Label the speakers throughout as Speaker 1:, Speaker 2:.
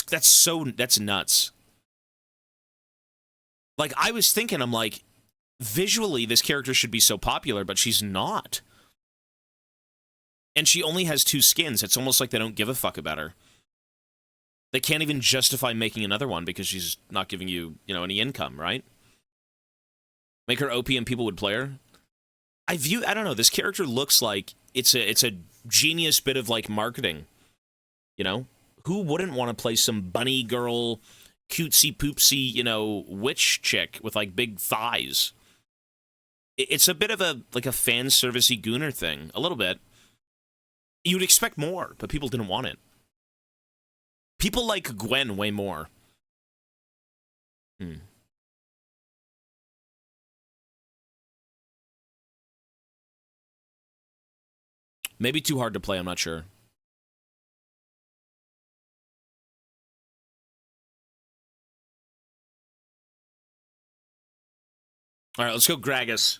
Speaker 1: That's nuts. Like, I was thinking, I'm like, visually, this character should be so popular, but she's not. And she only has 2 skins. It's almost like they don't give a fuck about her. They can't even justify making another one because she's not giving you, any income, right? Make her OP and people would play her. I don't know, this character looks like it's a genius bit of, like, marketing. Who wouldn't want to play some bunny girl, cutesy poopsy, witch chick with, like, big thighs? It's a bit of a fan servicey gooner thing, a little bit. You'd expect more, but people didn't want it. People like Gwen way more. Maybe too hard to play, I'm not sure. All right, let's go Gragas.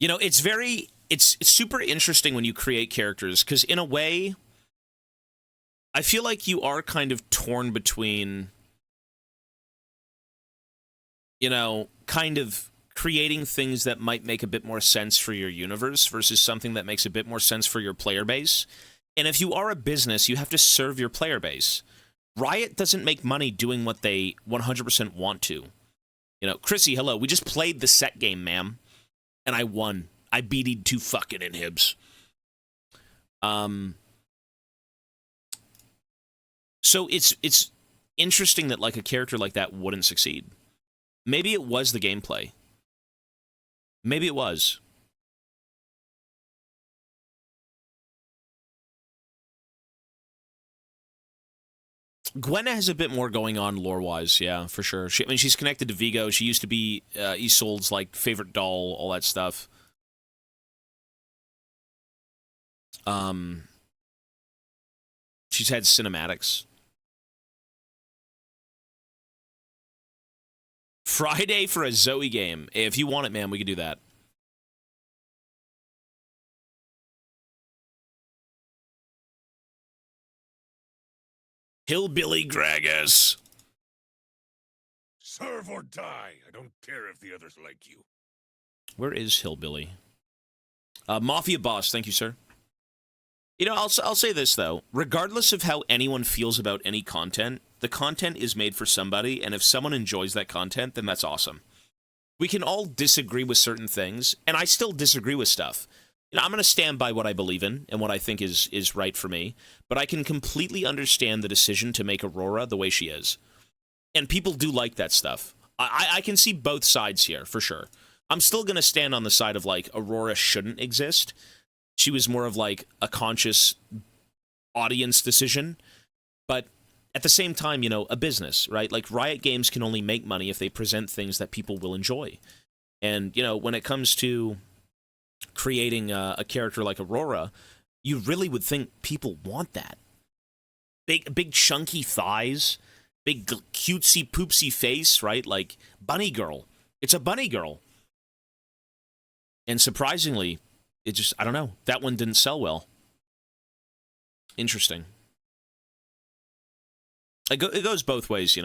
Speaker 1: It's super interesting when you create characters, because in a way, I feel like you are kind of torn between, kind of creating things that might make a bit more sense for your universe versus something that makes a bit more sense for your player base. And if you are a business, you have to serve your player base. Riot doesn't make money doing what they 100% want to. Chrissy, hello. We just played the set game, ma'am. And I won. I beated 2 fucking inhibs. So it's interesting that, like, a character like that wouldn't succeed. Maybe it was the gameplay. Maybe it was. Gwenna has a bit more going on lore-wise, yeah, for sure. She's connected to Vigo. She used to be Isolde's, like, favorite doll, all that stuff. She's had cinematics. Friday for a Zoe game. If you want it, man, we can do that. Hillbilly Gragas.
Speaker 2: Serve or die. I don't care if the others like you.
Speaker 1: Where is Hillbilly? Mafia Boss, thank you, sir. I'll say this, though. Regardless of how anyone feels about any content, the content is made for somebody, and if someone enjoys that content, then that's awesome. We can all disagree with certain things, and I still disagree with stuff. I'm going to stand by what I believe in and what I think is right for me, but I can completely understand the decision to make Aurora the way she is. And people do like that stuff. I can see both sides here, for sure. I'm still going to stand on the side of, like, Aurora shouldn't exist. She was more of, like, a conscious audience decision. But at the same time, a business, right? Like, Riot Games can only make money if they present things that people will enjoy. And, when it comes to creating a character like Aurora, you really would think people want that. Big chunky thighs, big cutesy poopsy face, right? Like, bunny girl. It's a bunny girl. And surprisingly, I don't know, that one didn't sell well. Interesting. It goes both ways,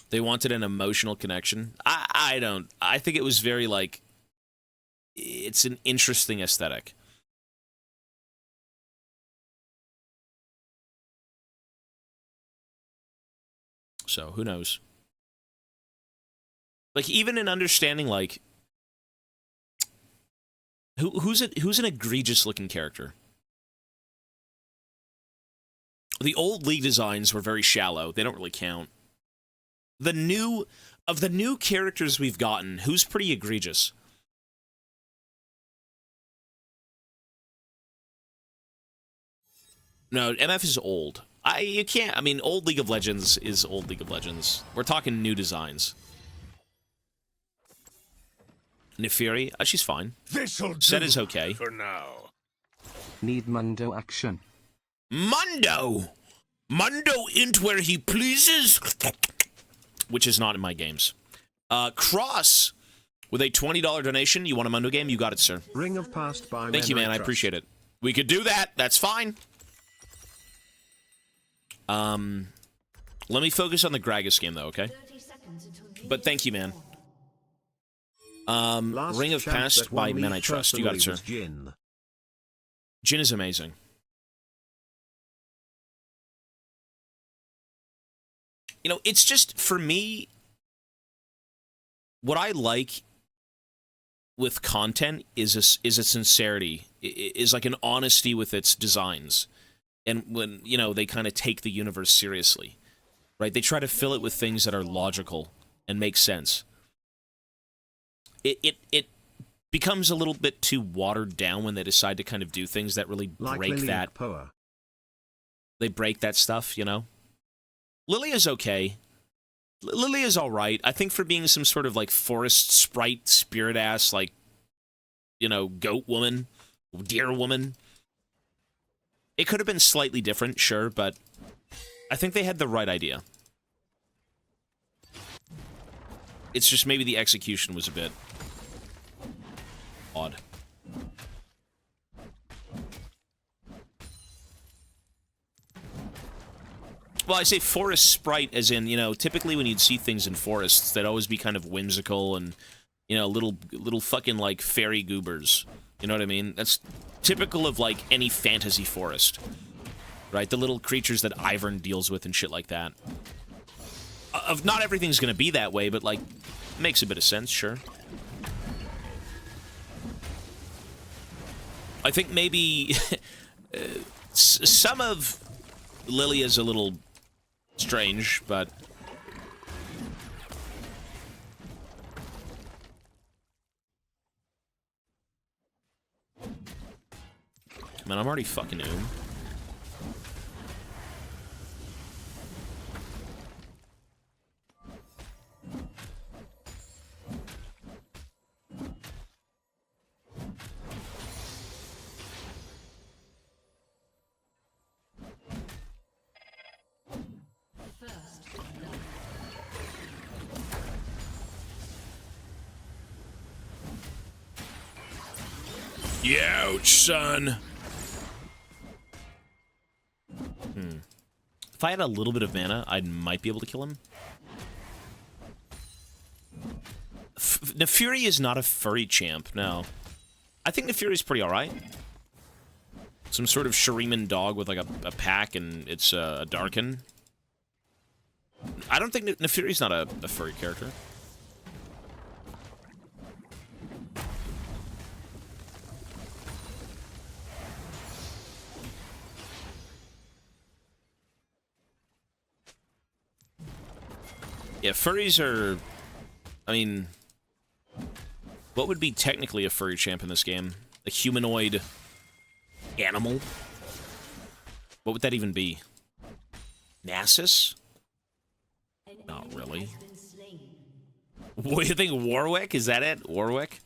Speaker 1: They wanted an emotional connection. I don't. I think it was very, like, it's an interesting aesthetic. So, who knows? Like, even in understanding, like, who's an egregious-looking character? The old League designs were very shallow. They don't really count. The new characters we've gotten, who's pretty egregious? No, MF is old. You can't. I mean, old League of Legends is old League of Legends. We're talking new designs. Nefiri, she's fine. Set is okay.
Speaker 2: For now.
Speaker 3: Need Mundo action.
Speaker 1: Mundo int where he pleases, which is not in my games. Cross With a $20 donation, you want a Mundo game? You got it, sir.
Speaker 3: Ring of Past by
Speaker 1: Thank you, man. I appreciate it. We could do that. That's fine. Let me focus on the Gragas game, though, okay? But thank you, man. Ring of Past by Men I Trust. You got it, sir.
Speaker 3: Jin.
Speaker 1: Jin is amazing. You know, it's just, for me, what I like with content is a sincerity, is like an honesty with its designs. And when, you know, they kind of take the universe seriously, right? They try to fill it with things that are logical and make sense. It becomes a little bit too watered down when they decide to kind of do things that really break that. They break that stuff, you know? Lilia's okay. Lilia's alright. I think for being some sort of, like, forest sprite, spirit-ass, like, you know, goat woman, deer woman. It could have been slightly different, sure, but I think they had the right idea. It's just maybe the execution was a bit odd. Well, I say forest sprite as in, you know, typically when you'd see things in forests, they'd always be kind of whimsical and, you know, little fucking, like, fairy goobers. You know what I mean? That's typical of, like, any fantasy forest. Right? The little creatures that Ivern deals with and shit like that. Not everything's gonna be that way, but, like, makes a bit of sense, sure. I think maybe some of Lilia's a little strange, but man, I'm already fucking oom. Youch, son. If I had a little bit of mana, I might be able to kill him. Nefuri is not a furry champ, no. I think Nefuri's pretty alright. Some sort of Shuriman dog with, like, a pack, and it's a Darkin. I don't think Nefuri's not a furry character. Yeah, furries are... I mean... What would be technically a furry champ in this game? A humanoid animal? What would that even be? Nasus? Not really. What do you think, Warwick? Is that it? Warwick?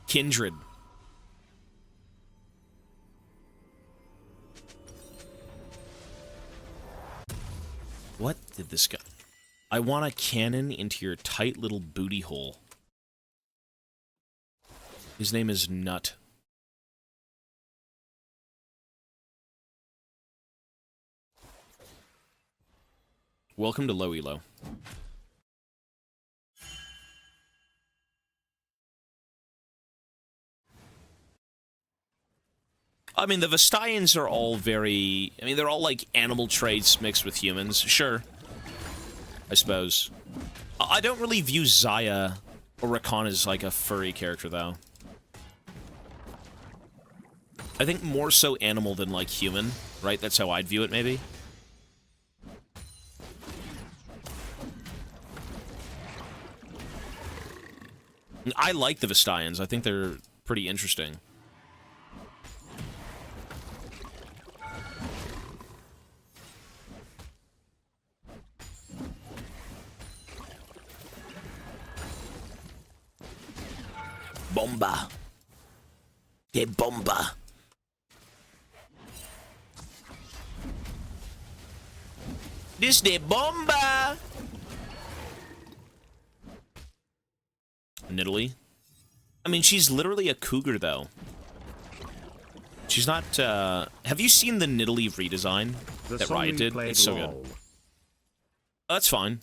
Speaker 1: Kindred. What did this guy... I want a cannon into your tight little booty hole. His name is Nut. Welcome to Low Elo. I mean, the Vestians are all very... I mean, they're all, like, animal traits mixed with humans. Sure. I suppose. I don't really view Zaya or Rakan as, like, a furry character, though. I think more so animal than, like, human, right? That's how I'd view it, maybe. I like the Vestians. I think they're pretty interesting. Bomba. Que bomba. This de bomba. Nidalee. I mean, she's literally a cougar, though. She's not, have you seen the Nidalee redesign that Riot did? It's so good. Oh, that's fine.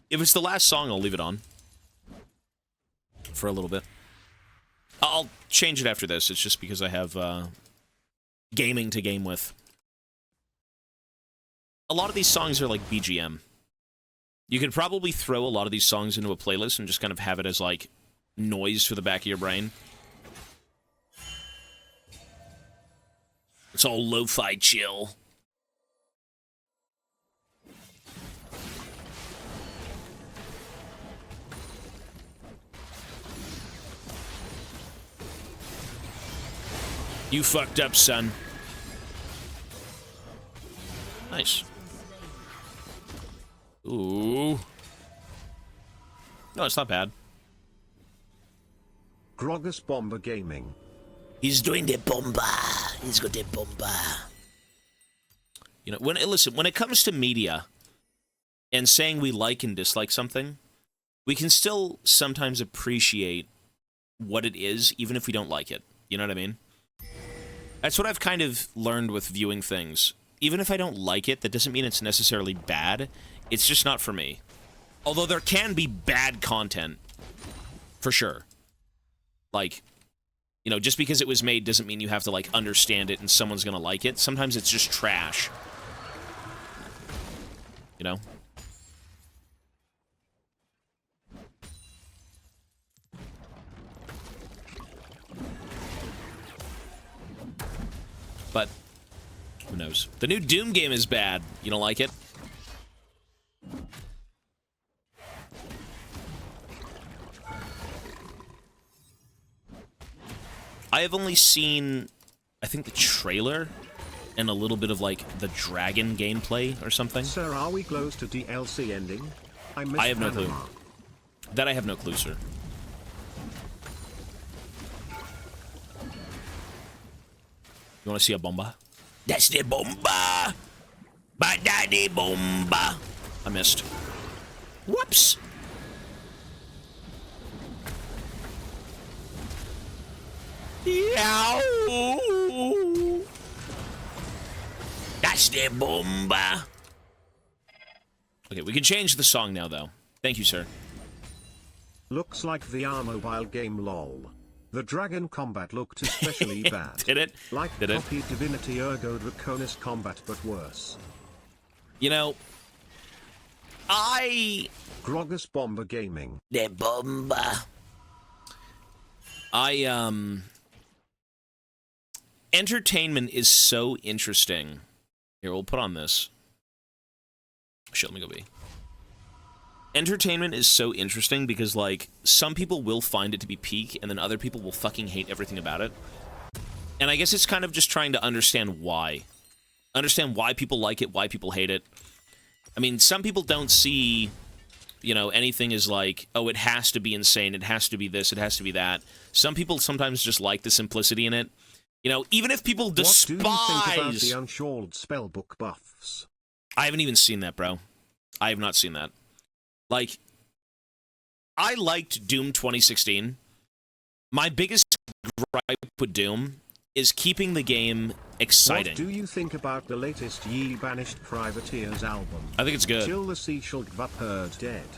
Speaker 1: If it's the last song, I'll leave it on. For a little bit. I'll change it after this. It's just because I have, gaming to game with. A lot of these songs are like BGM. You could probably throw a lot of these songs into a playlist and just kind of have it as, like, noise for the back of your brain. It's all lo-fi chill. You fucked up, son. Nice. Ooh. No, it's not bad.
Speaker 4: Gragas Bomber Gaming.
Speaker 1: He's doing the bomba. He's got the bomba. You know, listen, when it comes to media and saying we like and dislike something, we can still sometimes appreciate what it is, even if we don't like it. You know what I mean? That's what I've kind of learned with viewing things. Even if I don't like it, that doesn't mean it's necessarily bad. It's just not for me. Although there can be bad content. For sure. Like, you know, just because it was made doesn't mean you have to, like, understand it and someone's gonna like it. Sometimes it's just trash. You know? But, who knows? The new Doom game is bad. You don't like it? I have only seen, I think, the trailer and a little bit of, like, the dragon gameplay or something.
Speaker 4: Sir, are we close to DLC ending?
Speaker 1: I have no clue. That I have no clue, sir. You want to see a bomba? That's the bomba! Ba-da-de bomba! I missed. Whoops! Yow! That's the bomba! Okay, we can change the song now, though. Thank you, sir.
Speaker 4: Looks like VR mobile game lol. The dragon combat looked especially bad.
Speaker 1: Did it?
Speaker 4: Like
Speaker 1: Did
Speaker 4: copy
Speaker 1: it?
Speaker 4: Divinity Ergo Draconis combat, but worse.
Speaker 1: You know,
Speaker 4: Gragas Bomber Gaming.
Speaker 1: The bomba. Entertainment is so interesting. Here, we'll put on this. Shit, let me go B. Entertainment is so interesting because, like, some people will find it to be peak, and then other people will fucking hate everything about it. And I guess it's kind of just trying to understand why. Understand why people like it, why people hate it. I mean, some people don't see, you know, anything as like, oh, it has to be insane, it has to be this, it has to be that. Some people sometimes just like the simplicity in it. You know, even if people despise...
Speaker 4: What do you think about the Unshawled spellbook buffs?
Speaker 1: I haven't even seen that, bro. I have not seen that. Like, I liked Doom 2016. My biggest gripe with Doom is keeping the game exciting.
Speaker 4: What do you think about the latest Ye Banished Privateers album?
Speaker 1: I think it's good.
Speaker 4: Till the sea shall vapor dead.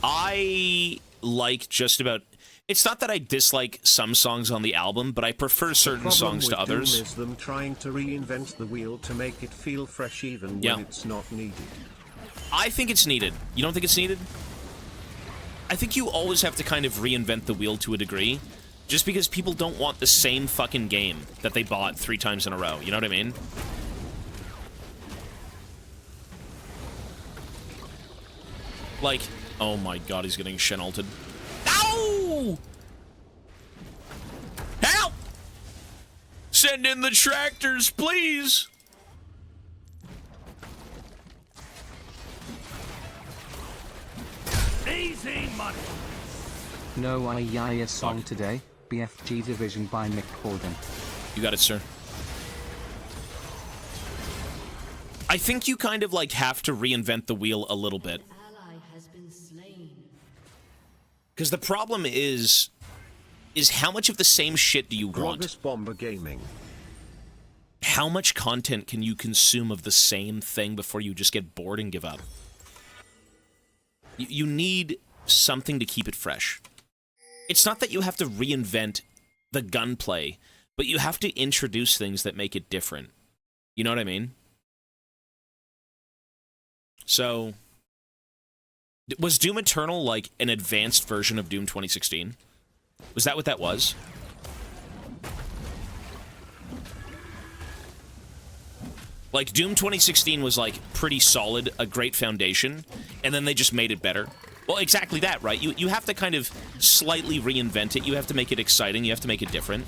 Speaker 1: I like just about... It's not that I dislike some songs on the album, but I prefer certain songs to others.
Speaker 4: The problem with Doom is them trying to reinvent the wheel to make it feel fresh even when it's not needed.
Speaker 1: I think it's needed. You don't think it's needed? I think you always have to kind of reinvent the wheel to a degree, just because people don't want the same fucking game that they bought 3 times in a row. You know what I mean? Like, oh my god, he's getting shen-ulted. Ow! Help! Send in the tractors, please!
Speaker 2: Easy money.
Speaker 3: No Ayaya song today. BFG Division by Mick Corden.
Speaker 1: You got it, sir. I think you kind of, like, have to reinvent the wheel a little bit. Because the problem is how much of the same shit do you want?
Speaker 4: Gragas Bomber Gaming.
Speaker 1: How much content can you consume of the same thing before you just get bored and give up? You need something to keep it fresh. It's not that you have to reinvent the gunplay, but you have to introduce things that make it different. You know what I mean? So, was Doom Eternal like an advanced version of Doom 2016? Was that what that was? Like, Doom 2016 was, like, pretty solid, a great foundation, and then they just made it better. Well, exactly that, right? You have to kind of slightly reinvent it. You have to make it exciting. You have to make it different.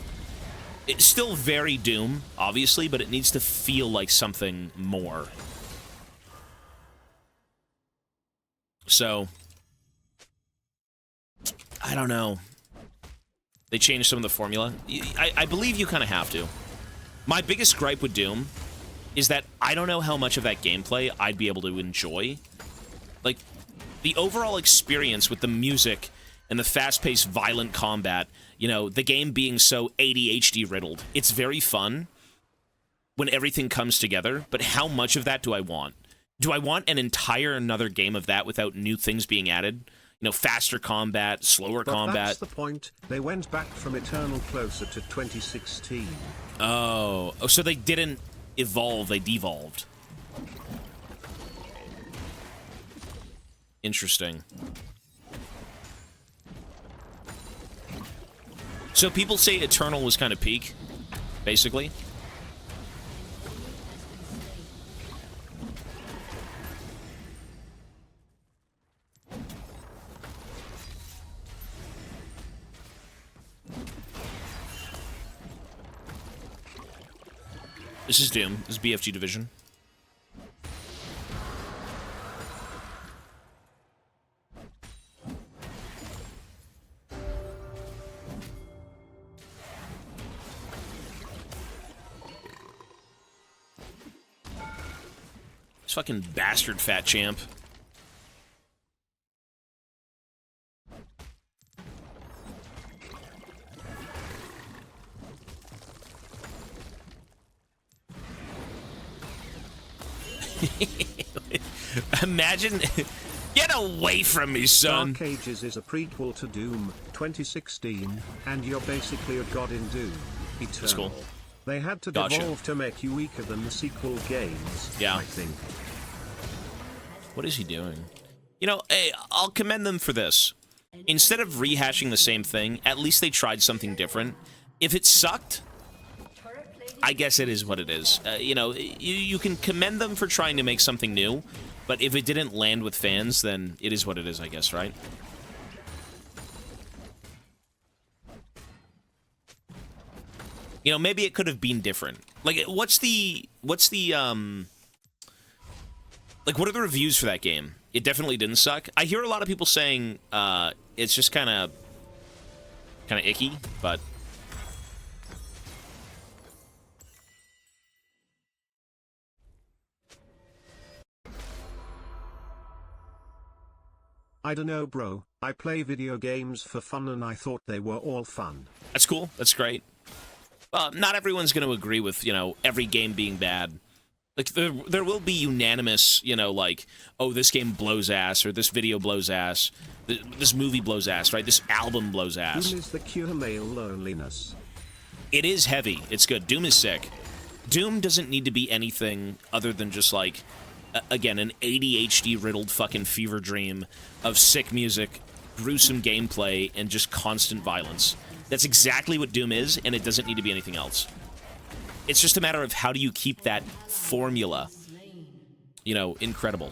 Speaker 1: It's still very Doom, obviously, but it needs to feel like something more. So, I don't know. They changed some of the formula. I believe you kind of have to. My biggest gripe with Doom is that I don't know how much of that gameplay I'd be able to enjoy. Like, the overall experience with the music and the fast-paced, violent combat, you know, the game being so ADHD-riddled, it's very fun when everything comes together, but how much of that do I want? Do I want an entire another game of that without new things being added? You know, faster combat, slower combat.
Speaker 4: That's the point. They went back from Eternal closer to 2016.
Speaker 1: Oh, so they didn't evolve, they devolved. Interesting. So people say Eternal was kind of peak, basically. This is Doom. This is BFG Division. This fucking bastard fat champ. Imagine... Get away from me, son!
Speaker 4: Dark Ages is a prequel to Doom 2016, and you're basically a god in Doom Eternal.
Speaker 1: That's cool.
Speaker 4: They had to devolve to make you weaker than the sequel games,
Speaker 1: yeah.
Speaker 4: I think.
Speaker 1: What is he doing? You know, hey, I'll commend them for this. Instead of rehashing the same thing, at least they tried something different. If it sucked, I guess it is what it is. You know, you can commend them for trying to make something new, but if it didn't land with fans, then it is what it is, I guess, right? You know, maybe it could have been different. Like, what's the, like, what are the reviews for that game? It definitely didn't suck. I hear a lot of people saying, it's just kind of icky, but...
Speaker 4: I don't know, bro. I play video games for fun and I thought they were all fun.
Speaker 1: That's cool. That's great. Not everyone's going to agree with, you know, every game being bad. Like, there will be unanimous, you know, like, oh, this game blows ass, or this video blows ass, this movie blows ass, right? This album blows ass.
Speaker 4: Doom is the cure male loneliness.
Speaker 1: It is heavy. It's good. Doom is sick. Doom doesn't need to be anything other than just, like, again, an ADHD-riddled fucking fever dream of sick music, gruesome gameplay, and just constant violence. That's exactly what Doom is, and it doesn't need to be anything else. It's just a matter of how do you keep that formula, you know, incredible.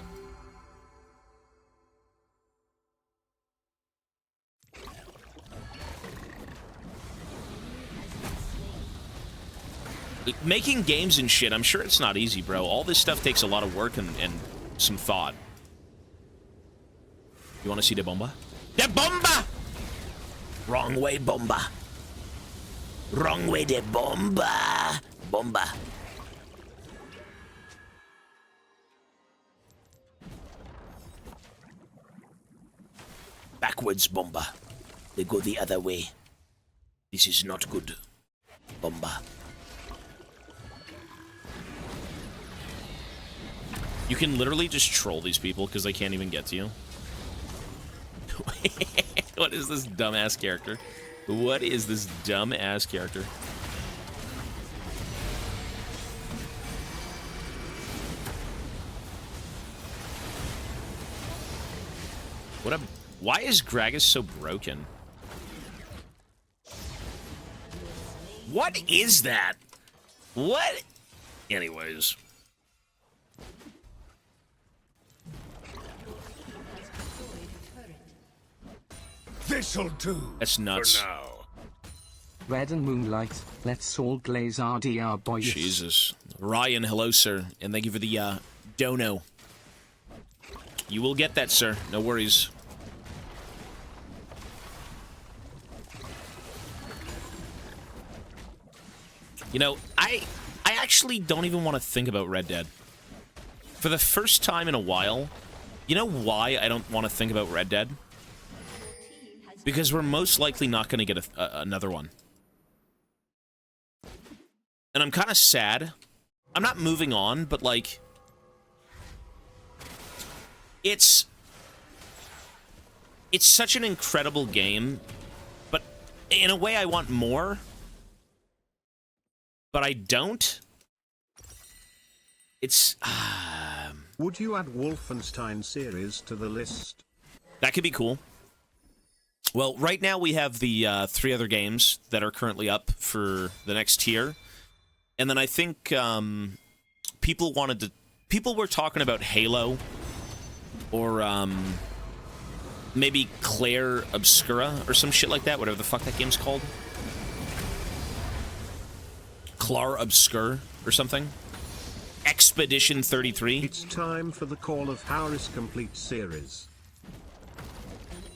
Speaker 1: Making games and shit, I'm sure it's not easy, bro. All this stuff takes a lot of work and some thought. You want to see the bomba? The bomba! Wrong way, bomba. Wrong way, the bomba. Bomba. Backwards, bomba. They go the other way. This is not good. Bomba. You can literally just troll these people because they can't even get to you. What is this dumbass character? What is this dumbass character? What a... Why is Gragas so broken? What is that? What? Anyways.
Speaker 2: This'll do.
Speaker 1: That's nuts.
Speaker 2: For now.
Speaker 3: Red and Moonlight, let's all glaze our DR boys.
Speaker 1: Jesus. Ryan, hello, sir. And thank you for the, dono. You will get that, sir. No worries. You know, I actually don't even want to think about Red Dead. For the first time in a while, you know why I don't want to think about Red Dead? Because we're most likely not going to get another one. And I'm kind of sad. I'm not moving on, but, like... It's such an incredible game, but in a way I want more, but I don't. It's...
Speaker 4: Would you add Wolfenstein series to the list?
Speaker 1: That could be cool. Well, right now we have the 3 other games that are currently up for the next tier. And then I think people were talking about Halo or maybe Claire Obscura or some shit like that, whatever the fuck that game's called. Claire Obscure or something. Expedition 33.
Speaker 4: It's time for the Call of Juarez complete series.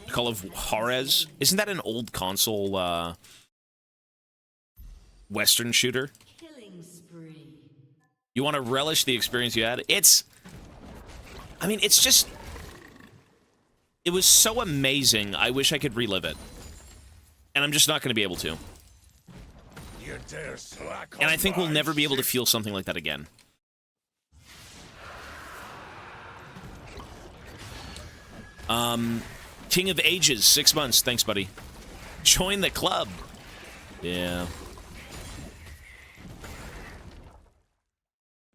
Speaker 1: Call of Juarez? Isn't that an old console Western shooter? You want to relish the experience you had? I mean, it's just... It was so amazing, I wish I could relive it. And I'm just not going to be able to.
Speaker 2: You dare slack
Speaker 1: And
Speaker 2: on
Speaker 1: I think we'll
Speaker 2: my
Speaker 1: never be able to
Speaker 2: shit.
Speaker 1: feel something like that again. King of Ages, 6 months. Thanks, buddy. Join the club. Yeah.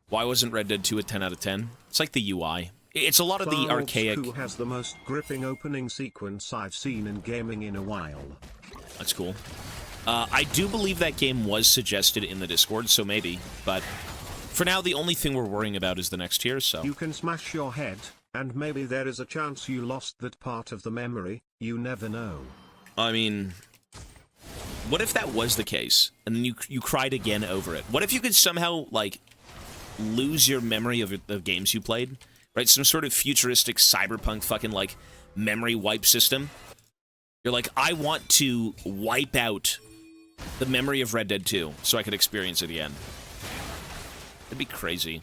Speaker 1: Why wasn't Red Dead 2 a 10 out of 10? It's like the UI. It's a lot of the
Speaker 4: Barnes,
Speaker 1: archaic...
Speaker 4: who has the most gripping opening sequence I've seen in gaming in a while.
Speaker 1: That's cool. I do believe that game was suggested in the Discord, so maybe. But for now, the only thing we're worrying about is the next tier, so...
Speaker 4: You can smash your head, and maybe there is a chance you lost that part of the memory. You never know.
Speaker 1: I mean... What if that was the case, and then you cried again over it? What if you could somehow, like, lose your memory of the games you played? Right? Some sort of futuristic cyberpunk fucking, like, memory wipe system. You're like, I want to wipe out the memory of Red Dead 2 so I could experience it again. That'd be crazy.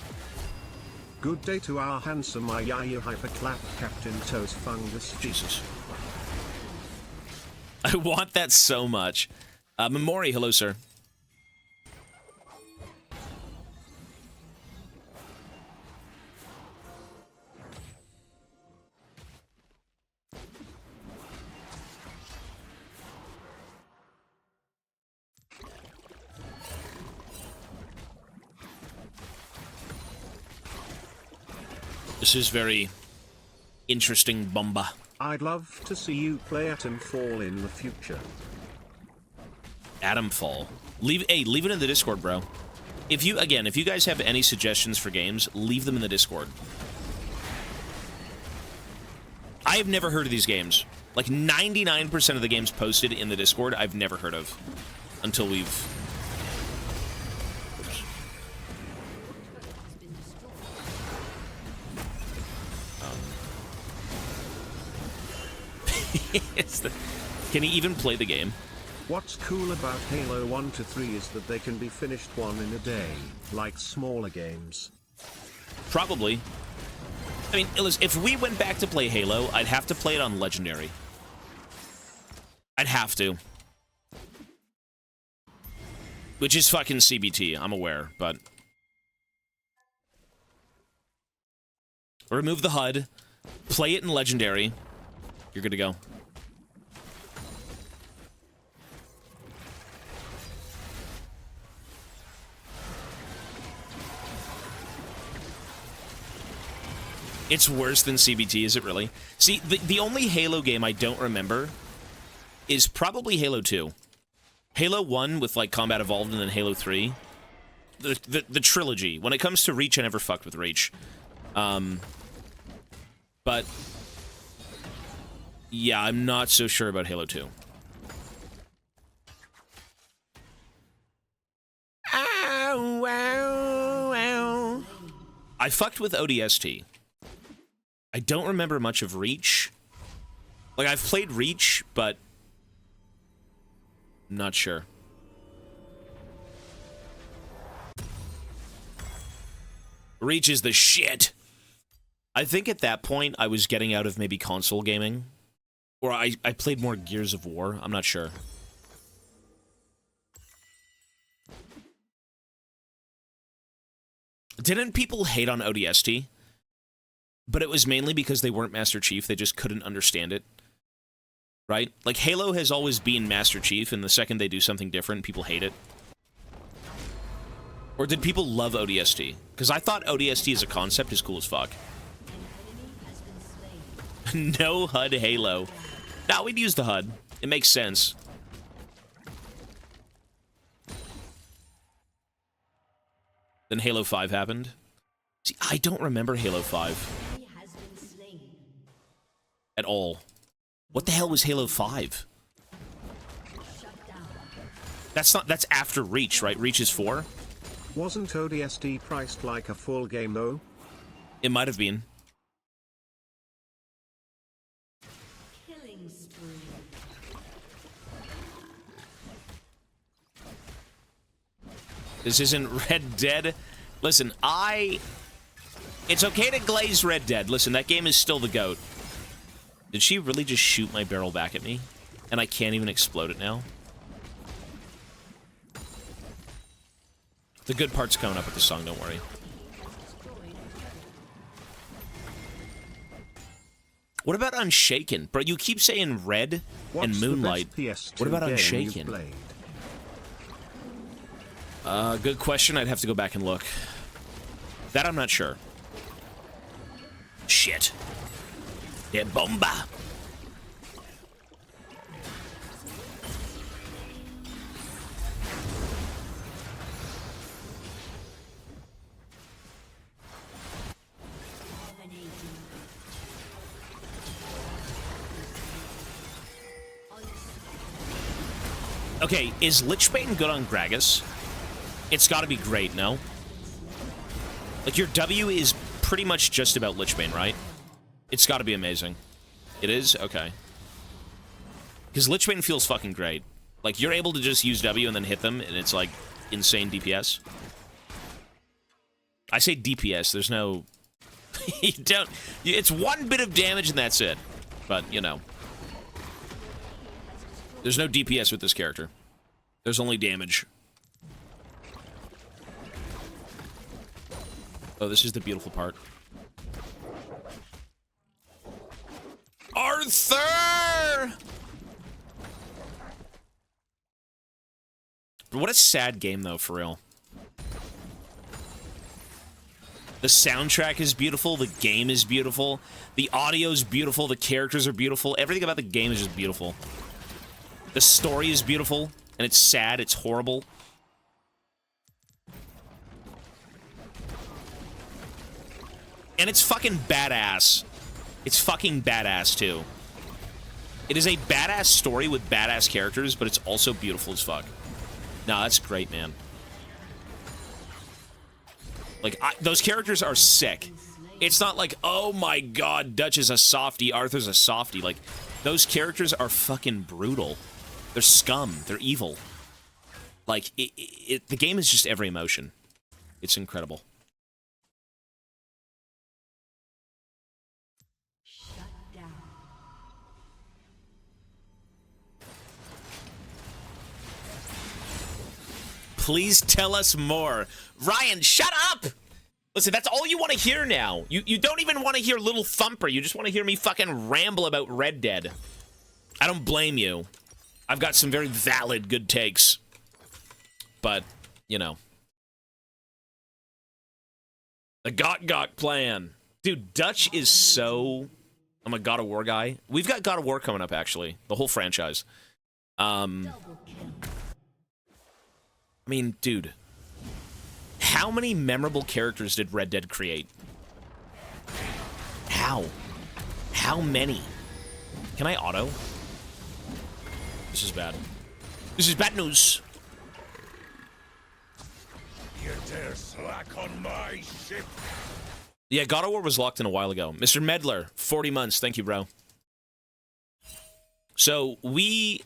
Speaker 4: Good day to our handsome Ayayu Hyperclap Captain Toes Fungus.
Speaker 1: Jesus. I want that so much. Memori, hello, sir. This is very interesting, Bomba.
Speaker 4: I'd love to see you play Atomfall in the future.
Speaker 1: Atomfall. Leave it in the Discord, bro. If you guys have any suggestions for games, leave them in the Discord. I have never heard of these games. Like 99% of the games posted in the Discord, I've never heard of until we've... Can he even play the game?
Speaker 4: What's cool about Halo 1 to 3 is that they can be finished one in a day, like smaller games.
Speaker 1: Probably. I mean, if we went back to play Halo, I'd have to play it on Legendary. I'd have to. Which is fucking CBT, I'm aware, but... Remove the HUD, play it in Legendary, you're good to go. It's worse than CBT, is it really? See, the only Halo game I don't remember is probably Halo 2. Halo 1 with, like, Combat Evolved and then Halo 3. The trilogy. When it comes to Reach, I never fucked with Reach. But... yeah, I'm not so sure about Halo 2. Ow, ow, ow. I fucked with ODST. I don't remember much of Reach. Like, I've played Reach, but... I'm not sure. Reach is the shit! I think at that point, I was getting out of maybe console gaming. Or I played more Gears of War. I'm not sure. Didn't people hate on ODST? But it was mainly because they weren't Master Chief, they just couldn't understand it. Right? Like, Halo has always been Master Chief, and the second they do something different, people hate it. Or did people love ODST? Because I thought ODST as a concept is cool as fuck. No HUD Halo. Nah, we'd use the HUD. It makes sense. Then Halo 5 happened. See, I don't remember Halo 5. At all. What the hell was Halo 5? That's after Reach, right? Reach is 4?
Speaker 4: Wasn't ODST priced like a full game though?
Speaker 1: It might have been.
Speaker 5: Killing spree.
Speaker 1: This isn't Red Dead. Listen, it's okay to glaze Red Dead. Listen, that game is still the GOAT. Did she really just shoot my barrel back at me? And I can't even explode it now? The good part's coming up with the song, don't worry. What about Unshaken? Bro, you keep saying Red and Moonlight. What about Unshaken? Good question. I'd have to go back and look. That I'm not sure. Shit. De bomba. Okay, is Lichbane good on Gragas? It's gotta be great, no? Like, your W is pretty much just about Lichbane, right? It's gotta be amazing. It is? Okay. Because Lichbane feels fucking great. Like, you're able to just use W and then hit them, and it's, like, insane DPS. I say DPS, there's no... you don't... It's one bit of damage and that's it. But, you know. There's no DPS with this character. There's only damage. Oh, this is the beautiful part. Arthur! What a sad game, though, for real. The soundtrack is beautiful, the game is beautiful, the audio is beautiful, the characters are beautiful, everything about the game is just beautiful. The story is beautiful, and it's sad, it's horrible. And it's fucking badass. It's fucking badass, too. It is a badass story with badass characters, but it's also beautiful as fuck. Nah, that's great, man. Like, those characters are sick. It's not like, oh my god, Dutch is a softie, Arthur's a softie. Like, those characters are fucking brutal. They're scum. They're evil. Like, the game is just every emotion. It's incredible. Please tell us more. Ryan, shut up! Listen, that's all you want to hear now. You don't even want to hear Little Thumper. You just want to hear me fucking ramble about Red Dead. I don't blame you. I've got some very valid good takes. But, you know. The Gok plan. Dude, Dutch is so... I'm a God of War guy. We've got God of War coming up, actually. The whole franchise. I mean, dude. How many memorable characters did Red Dead create? How? How many? Can I auto? This is bad. This is bad news.
Speaker 2: You dare slack on my ship?
Speaker 1: Yeah, God of War was locked in a while ago. Mr. Medler, 40 months. Thank you, bro. So, we...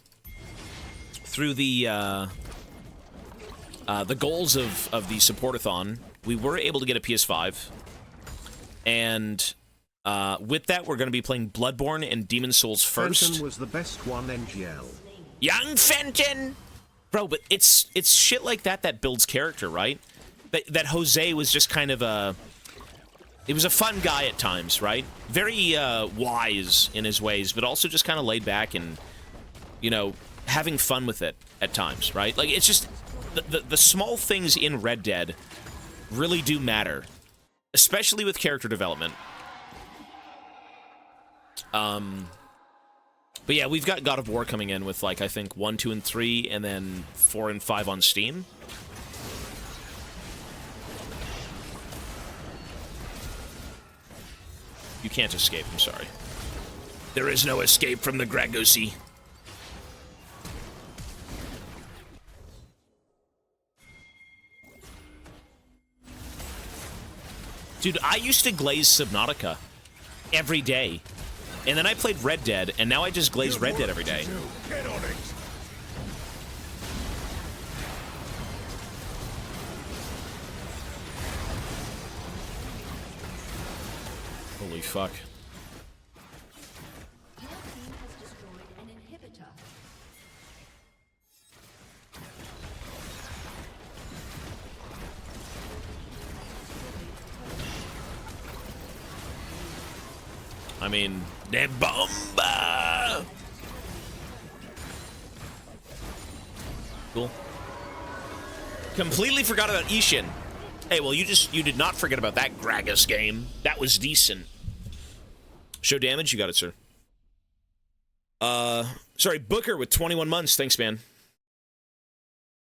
Speaker 1: Through the goals of the Supportathon, we were able to get a PS5. And with that, we're going to be playing Bloodborne and Demon Souls first.
Speaker 4: Fenton was the best one, NGL.
Speaker 1: Young Fenton! Bro, but it's shit like that that builds character, right? That Jose was just kind of a... He was a fun guy at times, right? Very wise in his ways, but also just kind of laid back and, you know, having fun with it at times, right? Like, it's just... The small things in Red Dead really do matter. Especially with character development. But yeah, we've got God of War coming in with, like, I think 1, 2, and 3, and then 4 and 5 on Steam. You can't escape, I'm sorry. There is no escape from the Gragosi. Dude, I used to glaze Subnautica every day. And then I played Red Dead, and now I just glaze Red Dead every day.
Speaker 2: Get on it.
Speaker 1: Holy fuck.
Speaker 5: Your team has destroyed an inhibitor.
Speaker 1: I mean, de bomba! Cool. Completely forgot about Ishin. Hey, well, you did not forget about that Gragas game. That was decent. Show damage? You got it, sir. Sorry, Booker with 21 months. Thanks, man.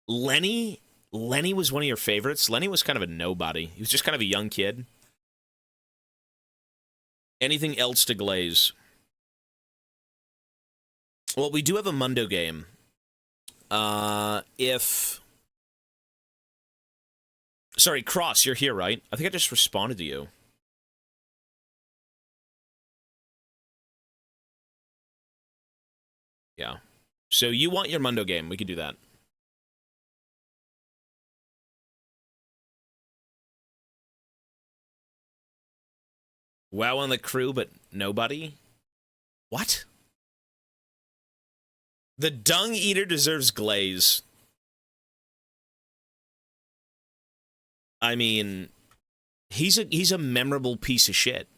Speaker 1: Lenny was one of your favorites. Lenny was kind of a nobody. He was just kind of a young kid. Anything else to glaze? Well, we do have a Mundo game. Sorry, Cross, you're here, right? I think I just responded to you. Yeah. So you want your Mundo game. We could do that. WoW on the crew, but nobody? What? The Dung Eater deserves glaze. I mean, he's a memorable piece of shit.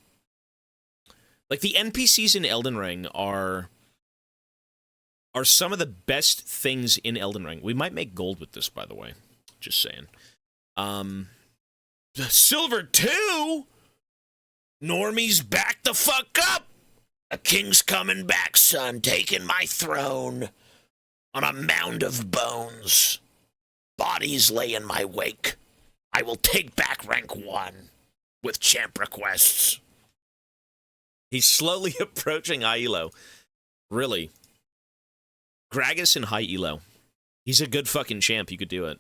Speaker 1: Like, the NPCs in Elden Ring are some of the best things in Elden Ring. We might make gold with this, by the way. Just saying. Silver 2? Normie's back the fuck up! A king's coming back, son, taking my throne. On a mound of bones. Bodies lay in my wake. I will take back rank 1 with champ requests. He's slowly approaching high elo. Really. Gragas in high elo. He's a good fucking champ. You could do it.